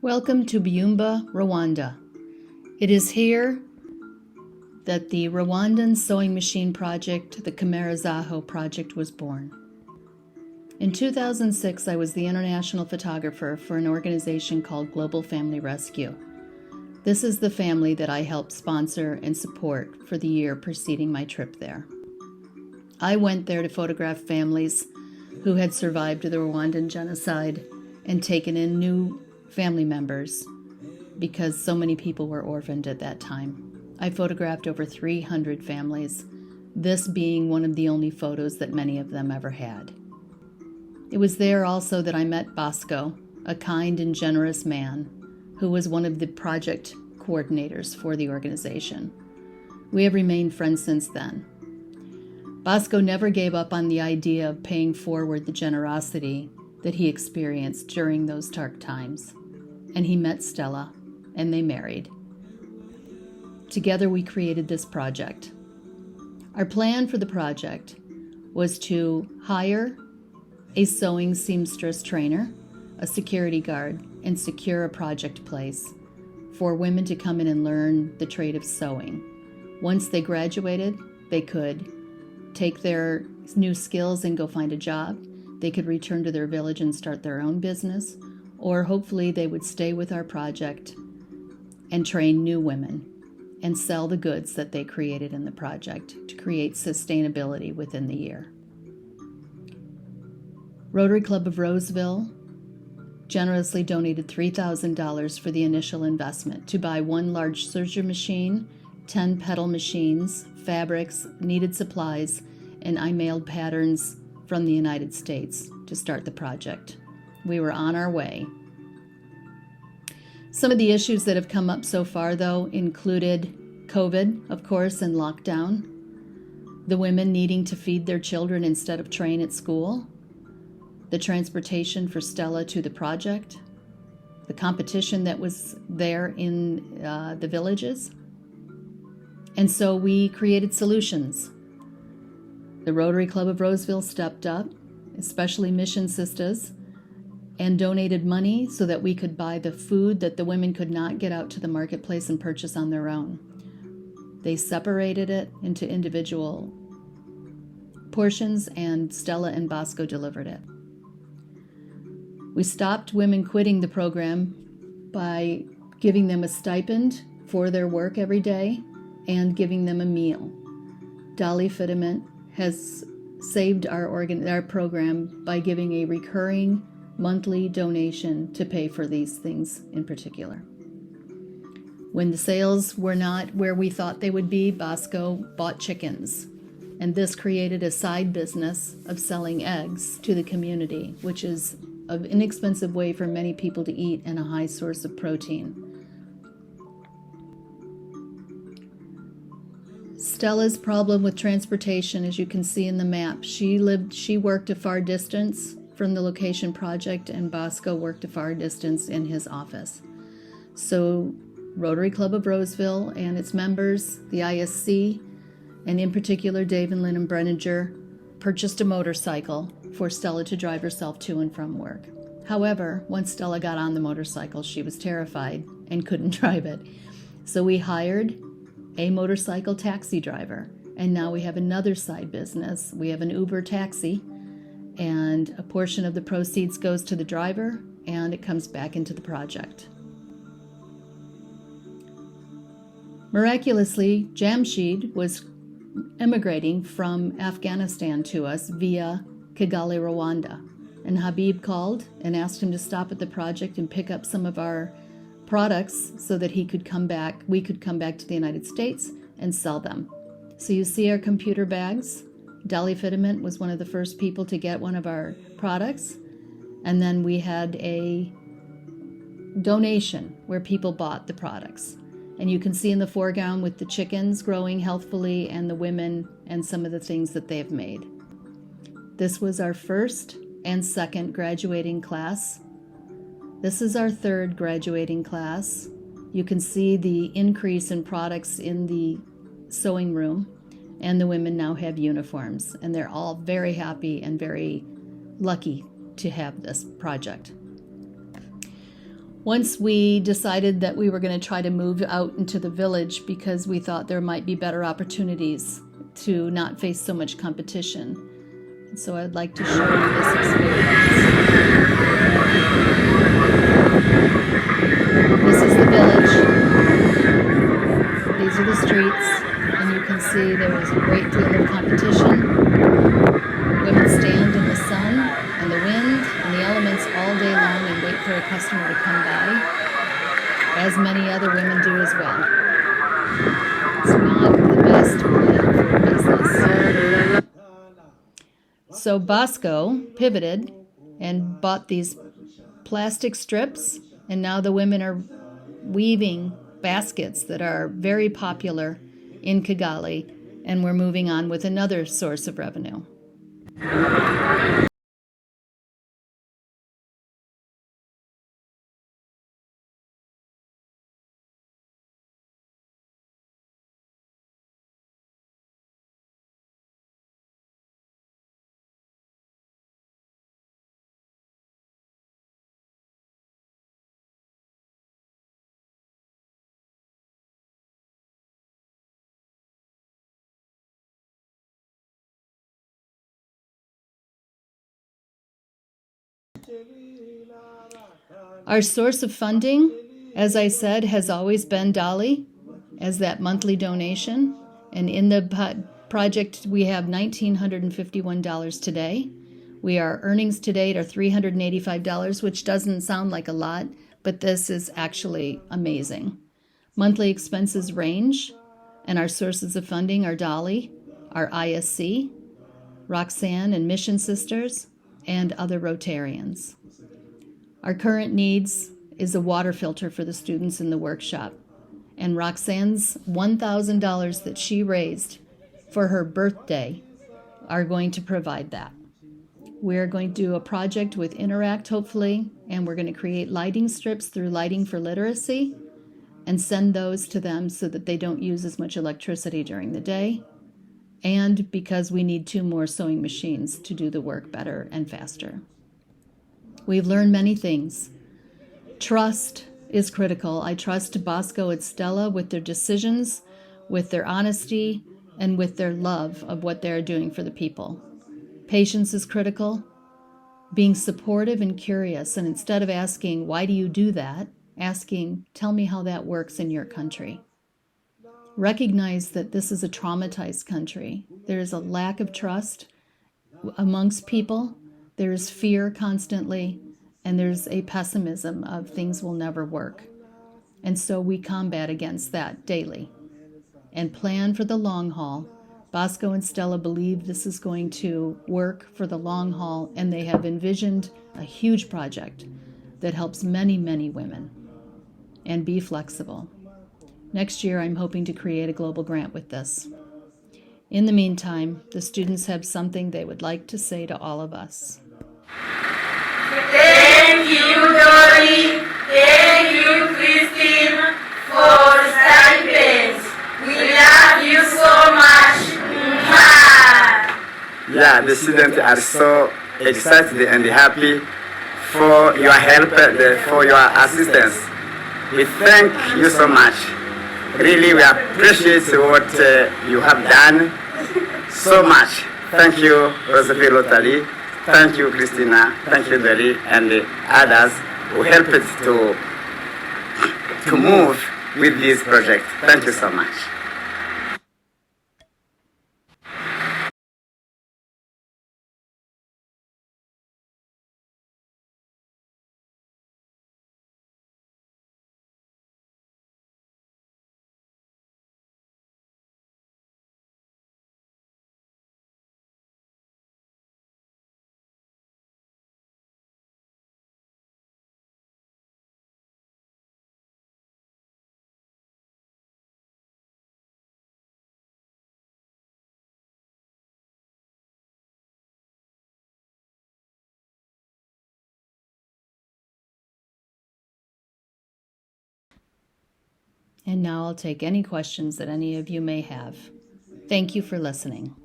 Welcome to Byumba, Rwanda. It is here that the Rwandan sewing machine project, the Kamarazaho project, was born. In 2006, I was the international photographer for an organization called Global Family Rescue. This is the family that I helped sponsor and support for the year preceding my trip there. I went there to photograph families who had survived the Rwandan genocide and taken in new family members because so many people were orphaned at that time. I photographed over 300 families, this being one of the only photos that many of them ever had. It was there also that I met Bosco, a kind and generous man who was one of the project coordinators for the organization. We have remained friends since then. Bosco never gave up on the idea of paying forward the generosity that he experienced during those dark times. And he met Stella, and they married. Together we created this project. Our plan for the project was to hire a sewing seamstress trainer, a security guard, and secure a project place for women to come in and learn the trade of sewing. Once they graduated, they could take their new skills and go find a job. They could return to their village and start their own business, or hopefully they would stay with our project and train new women and sell the goods that they created in the project to create sustainability within the year. Rotary Club of Roseville generously donated $3,000 for the initial investment to buy one large serger machine, 10 pedal machines, fabrics, needed supplies, and I mailed patterns from the United States to start the project. We were on our way. Some of the issues that have come up so far, though, included COVID, of course, and lockdown, the women needing to feed their children instead of train at school, the transportation for Stella to the project, the competition that was there in the villages. And so we created solutions. The Rotary Club of Roseville stepped up, especially Mission Sisters, and donated money so that we could buy the food that the women could not get out to the marketplace and purchase on their own. They separated it into individual portions, and Stella and Bosco delivered it. We stopped women quitting the program by giving them a stipend for their work every day and giving them a meal. Dolly Fitiment has saved our program by giving a recurring monthly donation to pay for these things in particular. When the sales were not where we thought they would be, Bosco bought chickens, and this created a side business of selling eggs to the community, which is an inexpensive way for many people to eat and a high source of protein. Stella's problem with transportation, as you can see in the map, she worked a far distance from the location project, and Bosco worked a far distance in his office. So Rotary Club of Roseville and its members, the ISC, and in particular Dave and Lynn Brenninger, purchased a motorcycle for Stella to drive herself to and from work. However, once Stella got on the motorcycle, she was terrified and couldn't drive it. So we hired a motorcycle taxi driver, and now we have another side business. We have an Uber taxi, and a portion of the proceeds goes to the driver, and it comes back into the project. Miraculously, Jamshid was emigrating from Afghanistan to us via Kigali, Rwanda, and Habib called and asked him to stop at the project and pick up some of our products so that we could come back to the United States and sell them. So you see our computer bags. Dolly Fitiment was one of the first people to get one of our products. And then we had a donation where people bought the products. And you can see in the foreground with the chickens growing healthfully and the women and some of the things that they've made. This was our first and second graduating class. This is our third graduating class. You can see the increase in products in the sewing room, and the women now have uniforms, and they're all very happy and very lucky to have this project. Once we decided that we were going to try to move out into the village because we thought there might be better opportunities to not face so much competition. And so I'd like to show you this experience. This is the village. These are the streets, and you can see there is a great deal of competition. Women stand in the sun and the wind and the elements all day long and wait for a customer to come by, as many other women do as well. It's not the best plan for business. So Bosco pivoted and bought these plastic strips, and now the women are weaving baskets that are very popular in Kigali, and we're moving on with another source of revenue. Our source of funding, as I said, has always been Dolly as that monthly donation. And in the project, we have $1,951 today. Our earnings to date are $385, which doesn't sound like a lot, but this is actually amazing. Monthly expenses range, and our sources of funding are Dolly, our ISC, Roxanne and Mission Sisters, and other Rotarians. Our current needs is a water filter for the students in the workshop, and Roxanne's $1,000 that she raised for her birthday are going to provide that. We're going to do a project with Interact, hopefully, and we're going to create lighting strips through Lighting for Literacy and send those to them so that they don't use as much electricity during the day, and because we need 2 more sewing machines to do the work better and faster. We've learned many things. Trust is critical. I trust Bosco and Stella with their decisions, with their honesty, and with their love of what they're doing for the people. Patience is critical. Being supportive and curious, and instead of asking, why do you do that? Asking, tell me how that works in your country. Recognize that this is a traumatized country. There is a lack of trust amongst people. There is fear constantly, and there's a pessimism of things will never work. And so we combat against that daily and plan for the long haul. Bosco and Stella believe this is going to work for the long haul, and they have envisioned a huge project that helps many, many women. And be flexible. Next year, I'm hoping to create a global grant with this. In the meantime, the students have something they would like to say to all of us. Thank you, Dolly. Thank you, Christine, for stipends. We love you so much. Yeah, the students are so excited and happy for your help, for your assistance. We thank you so much. Really, we appreciate what you have done so much. Thank you, Rosalie Rotary. Thank you, Christina. Thank you, Dolly, and the others who helped to move with this project. Thank you so much. And now I'll take any questions that any of you may have. Thank you for listening.